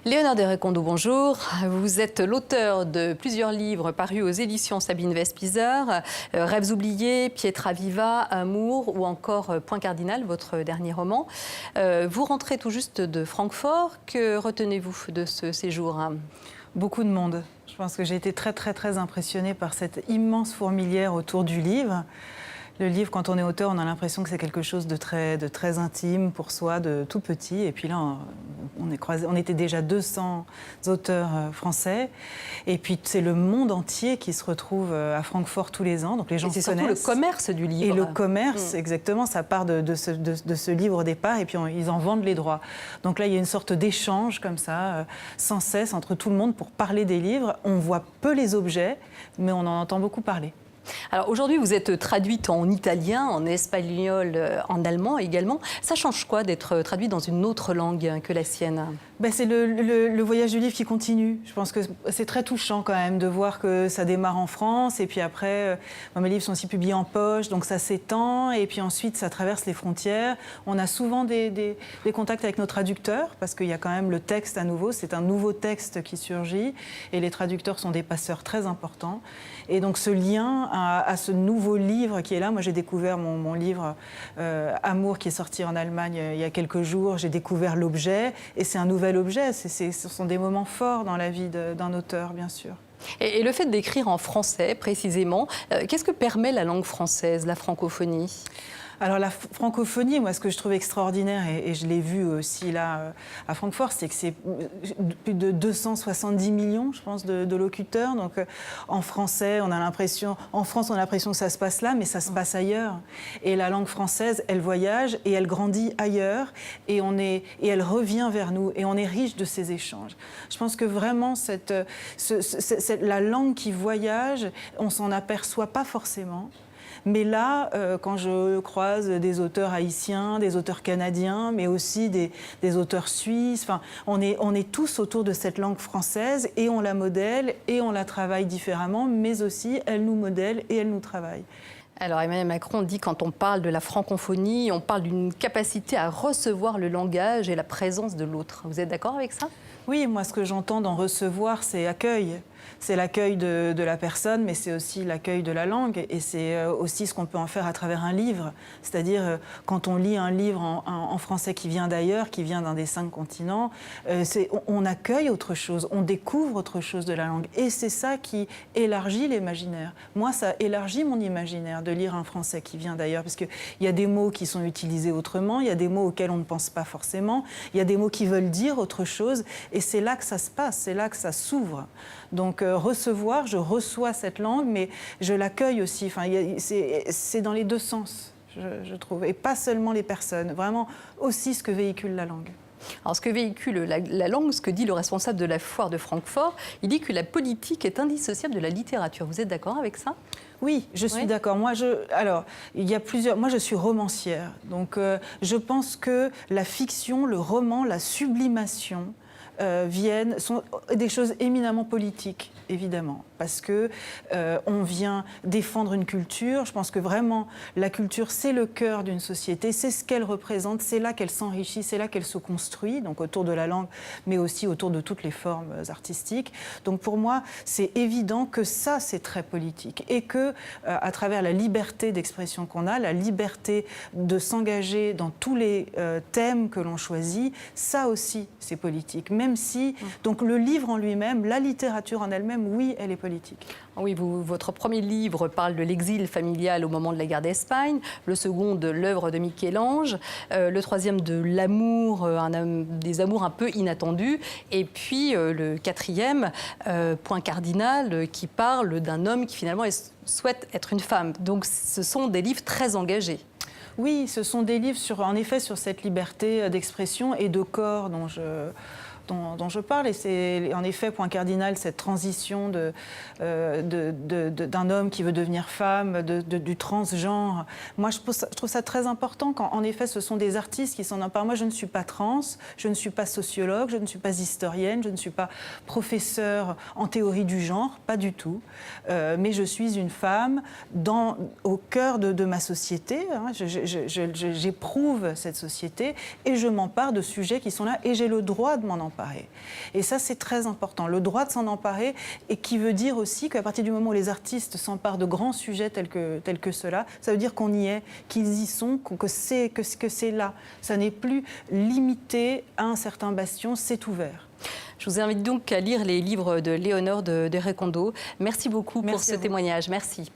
Léonard de Recondo, bonjour. Vous êtes l'auteur de plusieurs livres parus aux éditions Sabine Vespizer, Rêves oubliés, Pietra Viva, Amour ou encore Point cardinal, votre dernier roman. Vous rentrez tout juste de Francfort. Que retenez-vous de ce séjour? Beaucoup de monde. Je pense que j'ai été très impressionnée par cette immense fourmilière autour du livre. Le livre, quand on est auteur, on a l'impression que c'est quelque chose de très intime pour soi, de tout petit. Et puis là, on était déjà 200 auteurs français. Et puis c'est le monde entier qui se retrouve à Francfort tous les ans. Donc les gens se connaissent. C'est surtout le commerce du livre. Et le commerce, exactement, ça part de ce livre au départ. Et puis ils en vendent les droits. Donc là, il y a une sorte d'échange comme ça, sans cesse, entre tout le monde pour parler des livres. On voit peu les objets, mais on en entend beaucoup parler. Alors aujourd'hui, vous êtes traduite en italien, en espagnol, en allemand également. Ça change quoi d'être traduite dans une autre langue que la sienne? C'est le voyage du livre qui continue. Je pense que c'est très touchant quand même de voir que ça démarre en France et puis après, mes livres sont aussi publiés en poche, donc ça s'étend et puis ensuite ça traverse les frontières. On a souvent des contacts avec nos traducteurs parce qu'il y a quand même le texte à nouveau, c'est un nouveau texte qui surgit et les traducteurs sont des passeurs très importants. Et donc ce lien à ce nouveau livre qui est là, moi j'ai découvert mon livre Amour qui est sorti en Allemagne il y a quelques jours, j'ai découvert l'objet et c'est un nouvel objet, ce sont des moments forts dans la vie d'un auteur, bien sûr. Et le fait d'écrire en français, précisément, qu'est-ce que permet la langue française, la francophonie ? Alors la francophonie, moi ce que je trouve extraordinaire, et je l'ai vu aussi là à Francfort, c'est que c'est plus de 270 millions, je pense, de locuteurs. Donc en français, en France, on a l'impression que ça se passe là, mais ça se passe ailleurs. Et la langue française, elle voyage et elle grandit ailleurs, et elle revient vers nous, et on est riche de ces échanges. Je pense que vraiment, la langue qui voyage, on s'en aperçoit pas forcément. Mais là, quand je croise des auteurs haïtiens, des auteurs canadiens, mais aussi des auteurs suisses, on est tous autour de cette langue française et on la modèle et on la travaille différemment, mais aussi elle nous modèle et elle nous travaille. Alors Emmanuel Macron dit quand on parle de la francophonie, on parle d'une capacité à recevoir le langage et la présence de l'autre. Vous êtes d'accord avec ça ? Oui, moi ce que j'entends dans recevoir, c'est accueil. C'est l'accueil de la personne, mais c'est aussi l'accueil de la langue. Et c'est aussi ce qu'on peut en faire à travers un livre. C'est-à-dire, quand on lit un livre en français qui vient d'ailleurs, qui vient d'un des 5 continents, on accueille autre chose, on découvre autre chose de la langue. Et c'est ça qui élargit l'imaginaire. Moi, ça élargit mon imaginaire de lire un français qui vient d'ailleurs, parce qu'il y a des mots qui sont utilisés autrement, il y a des mots auxquels on ne pense pas forcément, il y a des mots qui veulent dire autre chose. Et c'est là que ça se passe, c'est là que ça s'ouvre. Donc recevoir, je reçois cette langue, mais je l'accueille aussi. C'est dans les deux sens, je trouve, et pas seulement les personnes, vraiment aussi ce que véhicule la langue. Alors ce que véhicule la langue, ce que dit le responsable de la foire de Francfort, il dit que la politique est indissociable de la littérature. Vous êtes d'accord avec ça ? Oui, je suis d'accord. Moi, je suis romancière. Donc, je pense que la fiction, le roman, la sublimation sont des choses éminemment politiques, évidemment, parce que on vient défendre une culture. Je pense que vraiment, la culture, c'est le cœur d'une société, c'est ce qu'elle représente, c'est là qu'elle s'enrichit, c'est là qu'elle se construit, donc autour de la langue, mais aussi autour de toutes les formes artistiques. Donc pour moi, c'est évident que ça, c'est très politique, et que à travers la liberté d'expression qu'on a, la liberté de s'engager dans tous les thèmes que l'on choisit, ça aussi, c'est politique. Même si, donc le livre en lui-même, la littérature en elle-même, oui, elle est politique. Oui, votre premier livre parle de l'exil familial au moment de la guerre d'Espagne, le second de l'œuvre de Michel-Ange, le troisième de l'amour, des amours un peu inattendus, et puis le quatrième, Point cardinal, qui parle d'un homme qui finalement souhaite être une femme. Donc ce sont des livres très engagés. Oui, ce sont des livres en effet sur cette liberté d'expression et de corps dont je parle. Et c'est en effet, Point cardinal, cette transition d'un homme qui veut devenir femme, du transgenre. Moi, je trouve ça très important quand, en effet, ce sont des artistes qui s'en emparent. Moi, je ne suis pas trans, je ne suis pas sociologue, je ne suis pas historienne, je ne suis pas professeure en théorie du genre, pas du tout. Mais je suis une femme au cœur de ma société. Hein. J'éprouve cette société et je m'empare de sujets qui sont là et j'ai le droit de m'en emparer. emparer. Et ça, c'est très important. Le droit de s'en emparer, et qui veut dire aussi qu'à partir du moment où les artistes s'emparent de grands sujets tels que ceux-là, ça veut dire qu'on y est, qu'ils y sont, que c'est là. Ça n'est plus limité à un certain bastion, c'est ouvert. Je vous invite donc à lire les livres de Léonore de Recondo. Merci beaucoup pour ce témoignage. Merci.